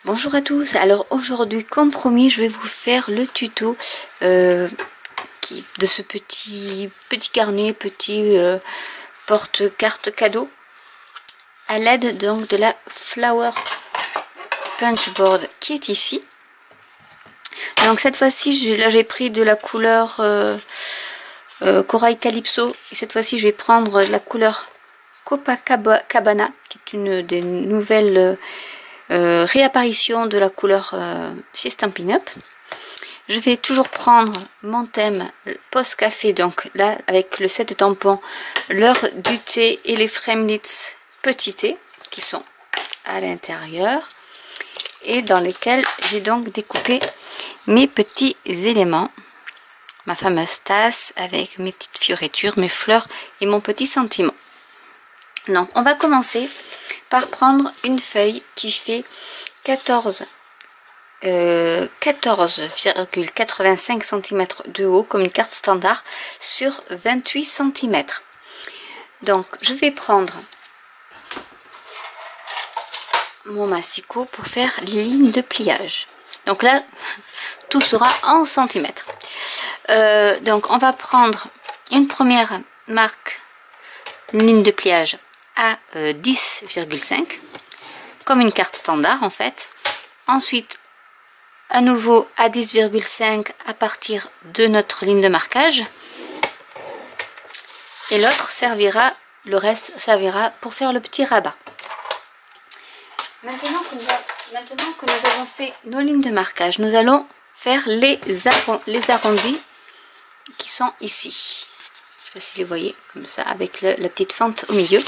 Bonjour à tous, alors aujourd'hui comme promis je vais vous faire le tuto de ce petit carnet, porte-carte cadeau à l'aide donc de la Flower Punch Board qui est ici. Donc cette fois-ci là j'ai pris de la couleur Corail Calypso et cette fois-ci je vais prendre la couleur Copacabana qui est une des nouvelles réapparition de la couleur chez Stampin' Up. Je vais toujours prendre mon thème Post Café, donc là avec le set de tampons, l'heure du thé et les framelits petit thé qui sont à l'intérieur et dans lesquels j'ai donc découpé mes petits éléments, ma fameuse tasse avec mes petites fioritures, mes fleurs et mon petit sentiment. Donc on va commencer par prendre une feuille qui fait 14,85 cm de haut comme une carte standard sur 28 cm. Donc je vais prendre mon massicot pour faire les lignes de pliage. Donc là tout sera en centimètres. Donc on va prendre une première marque, une ligne de pliage à 10,5 comme une carte standard en fait. Ensuite à nouveau à 10,5 à partir de notre ligne de marquage et l'autre servira, le reste servira pour faire le petit rabat. Maintenant que nous avons fait nos lignes de marquage, nous allons faire les arrondis qui sont ici. Je ne sais pas si vous les voyez comme ça avec la petite fente au milieu.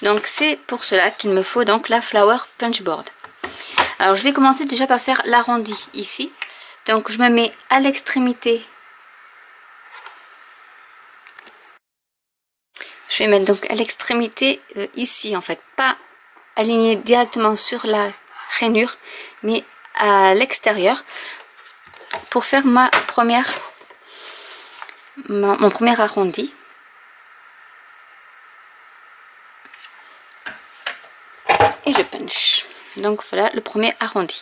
Donc c'est pour cela qu'il me faut donc la Flower Punch Board. Alors je vais commencer déjà par faire l'arrondi ici. Donc je me mets à l'extrémité. Je vais mettre donc à l'extrémité ici en fait, pas aligné directement sur la rainure, mais à l'extérieur pour faire mon premier arrondi. Et je punch. Donc voilà le premier arrondi.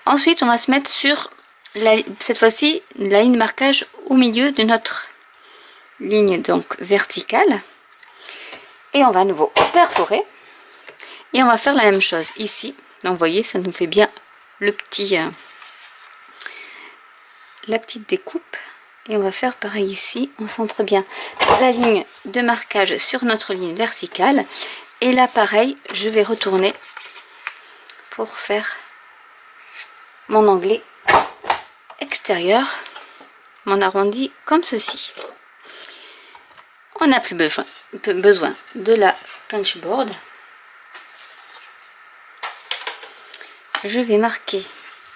Ensuite on va se mettre sur cette fois-ci la ligne de marquage au milieu de notre ligne donc verticale et on va à nouveau perforer et on va faire la même chose ici. Donc vous voyez ça nous fait bien le petit la petite découpe et on va faire pareil ici. On centre bien la ligne de marquage sur notre ligne verticale et là pareil je vais retourner pour faire mon onglet extérieur, mon arrondi comme ceci. On n'a plus besoin de la punch board. Je vais marquer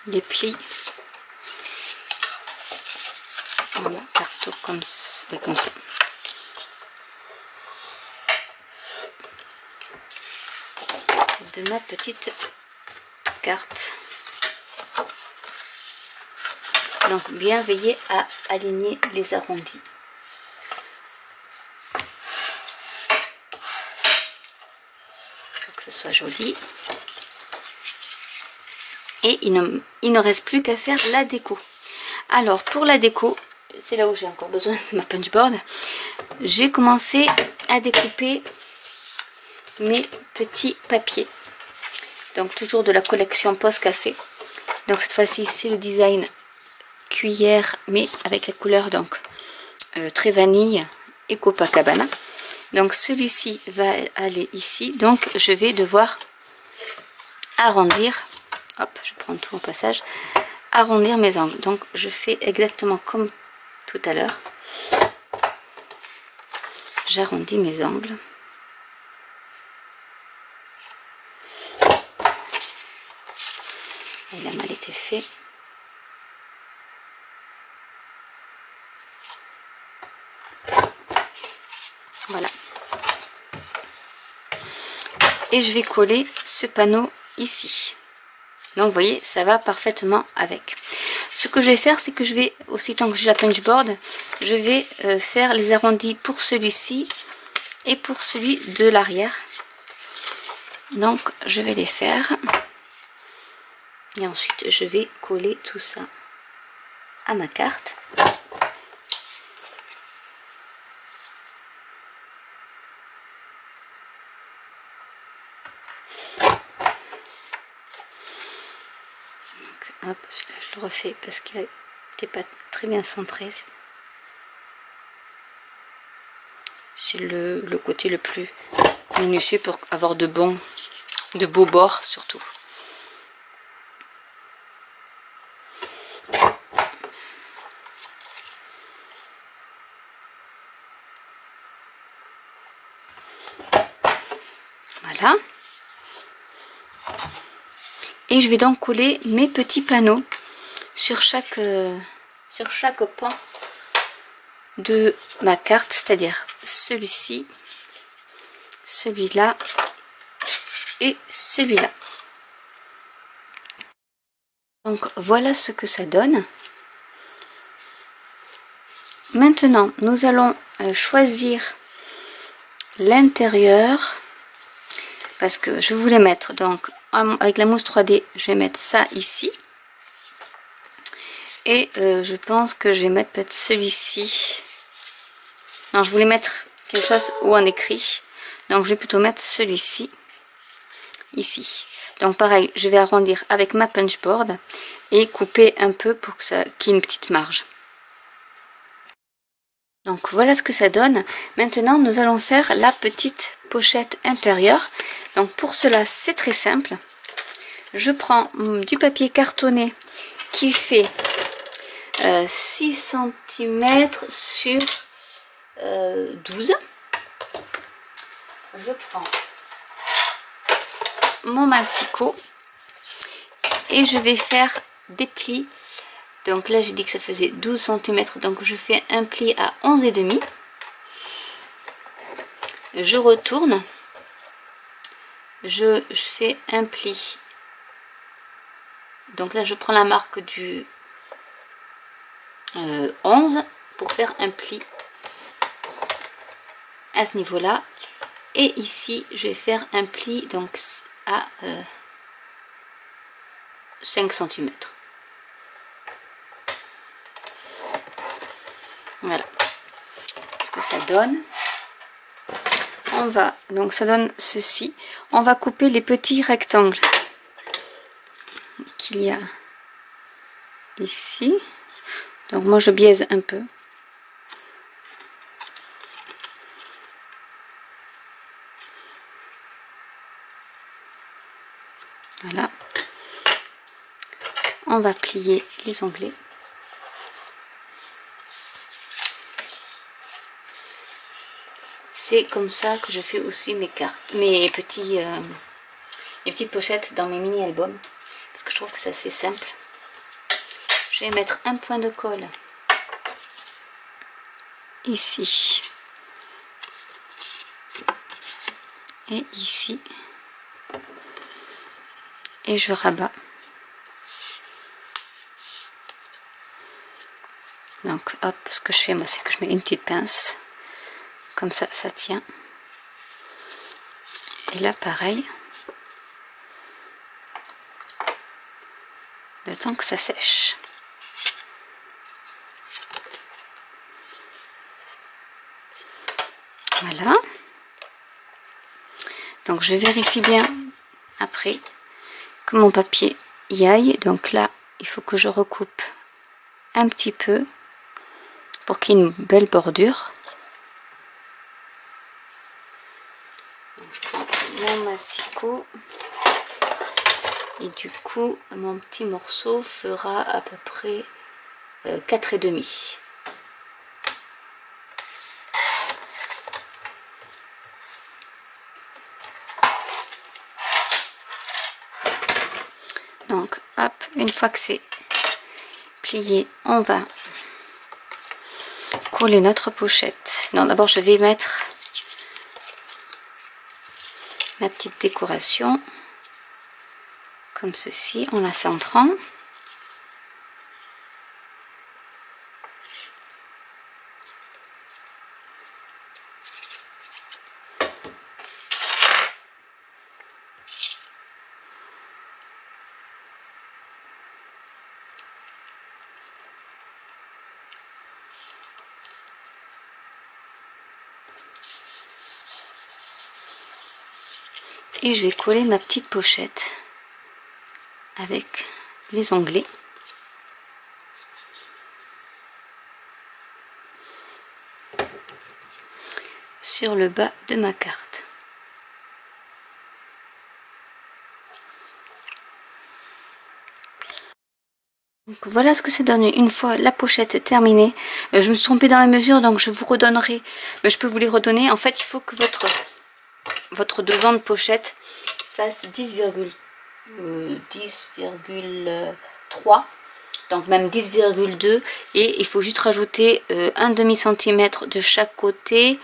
les plis. Voilà, partout comme ça. De ma petite carte. Donc bien veiller à aligner les arrondis. Pour que ce soit joli. Et il ne reste plus qu'à faire la déco. Alors pour la déco, c'est là où j'ai encore besoin de ma punch board. J'ai commencé à découper mes petits papiers. Donc toujours de la collection Post Café. Donc cette fois-ci c'est le design cuillère mais avec la couleur donc très vanille et Copacabana. Donc celui-ci va aller ici. Donc je vais devoir arrondir. Hop, je prends tout au passage. Arrondir mes angles. Donc je fais exactement comme tout à l'heure. J'arrondis mes angles. Il a mal été fait. Voilà. Et je vais coller ce panneau ici. Donc vous voyez, ça va parfaitement avec. Ce que je vais faire, c'est que je vais, aussitôt que j'ai la punch board, je vais faire les arrondis pour celui-ci et pour celui de l'arrière. Donc je vais les faire. Et ensuite, je vais coller tout ça à ma carte. Hop, celui-là je le refais parce qu'il n'était pas très bien centré. C'est le côté le plus minutieux pour avoir de beaux bords surtout. Voilà. Et je vais donc coller mes petits panneaux sur chaque pan de ma carte, c'est-à-dire celui-ci, celui-là et celui-là. Donc voilà ce que ça donne. Maintenant, nous allons choisir l'intérieur parce que je voulais mettre donc avec la mousse 3D, je vais mettre ça ici. Et je pense que je vais mettre peut-être celui-ci. Non, je voulais mettre quelque chose où on écrit. Donc je vais plutôt mettre celui-ci ici. Donc pareil, je vais arrondir avec ma punch board et couper un peu pour que ça qu'il y ait une petite marge. Donc voilà ce que ça donne. Maintenant nous allons faire la petite pochette intérieure. Donc pour cela c'est très simple. Je prends du papier cartonné qui fait 6 cm sur 12. Je prends mon massicot et je vais faire des plis. Donc là j'ai dit que ça faisait 12 cm, donc je fais un pli à 11,5. Je retourne, je fais un pli. Donc là je prends la marque du 11 pour faire un pli à ce niveau là, et ici je vais faire un pli donc à 5 cm. Voilà ce que ça donne. On va donc, ça donne ceci. On va couper les petits rectangles qu'il y a ici. Donc moi je biaise un peu. Voilà. On va plier les onglets. C'est comme ça que je fais aussi mes cartes, mes petites pochettes dans mes mini-albums. Parce que je trouve que c'est assez simple. Je vais mettre un point de colle ici. Et ici. Et je rabats. Donc hop, ce que je fais moi, c'est que je mets une petite pince. Comme ça, ça tient. Et là, pareil. Le temps que ça sèche. Voilà. Donc je vérifie bien après que mon papier y aille. Donc là, il faut que je recoupe un petit peu pour qu'il y ait une belle bordure. Donc, je prends mon massicot et du coup mon petit morceau fera à peu près 4,5. Donc hop, une fois que c'est plié, on va coller notre pochette. Non, d'abord je vais mettre ma petite décoration comme ceci en la centrant. Et je vais coller ma petite pochette avec les onglets. Sur le bas de ma carte. Donc voilà ce que ça donne une fois la pochette terminée. Je me suis trompée dans la mesure, donc je vous redonnerai. Je peux vous les redonner. En fait, il faut que votre devant de pochette fasse 10,3, donc même 10,2, et il faut juste rajouter un demi-centimètre de chaque côté,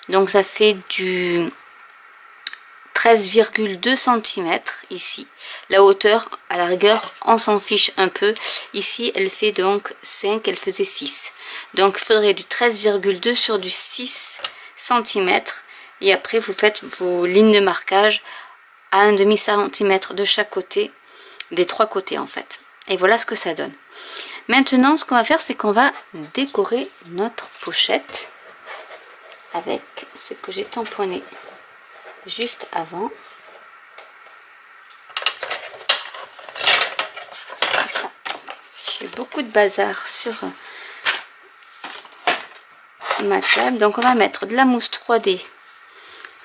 donc ça fait du 13,2 cm ici. La hauteur, à la rigueur, on s'en fiche un peu. Ici, elle fait donc 5, elle faisait 6. Donc, il faudrait du 13,2 sur du 6 cm. Et après, vous faites vos lignes de marquage à un demi-centimètre de chaque côté, des trois côtés en fait. Et voilà ce que ça donne. Maintenant, ce qu'on va faire, c'est qu'on va décorer notre pochette avec ce que j'ai tamponné juste avant. J'ai beaucoup de bazar sur ma table, donc on va mettre de la mousse 3D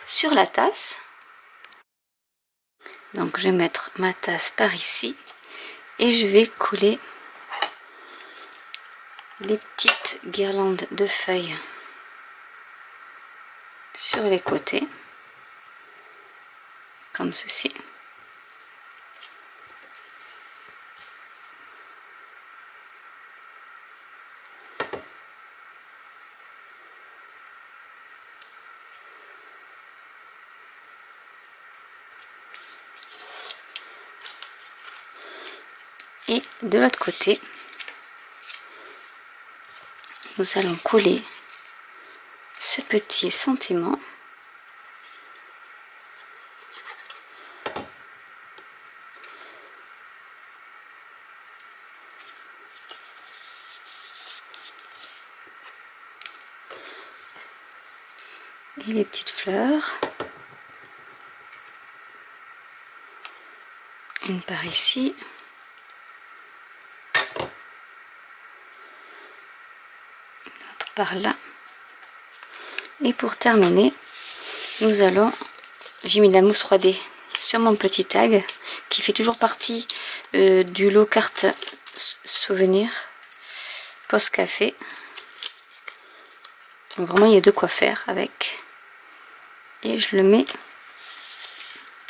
sur la tasse. Donc je vais mettre ma tasse par ici et je vais coller les petites guirlandes de feuilles sur les côtés, comme ceci. Et de l'autre côté, nous allons coller ce petit sentiment. Et les petites fleurs. Une par ici. L'autre par là. Et pour terminer, nous allons, j'ai mis de la mousse 3D sur mon petit tag qui fait toujours partie du lot carte souvenir post café. Donc vraiment il y a de quoi faire avec. Et je le mets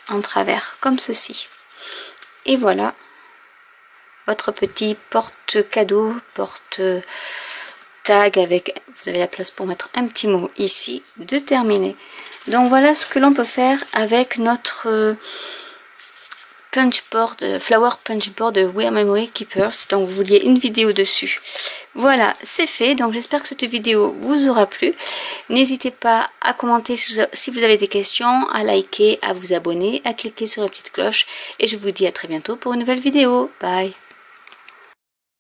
en travers comme ceci. Et voilà votre petit porte-cadeau, porte-tag avec, vous avez la place pour mettre un petit mot ici, de terminer. Donc voilà ce que l'on peut faire avec notre punchboard, flower punchboard de We Are Memory Keepers. Donc vous vouliez une vidéo dessus. Voilà, c'est fait. Donc j'espère que cette vidéo vous aura plu. N'hésitez pas à commenter si vous avez des questions, à liker, à vous abonner, à cliquer sur la petite cloche. Et je vous dis à très bientôt pour une nouvelle vidéo. Bye!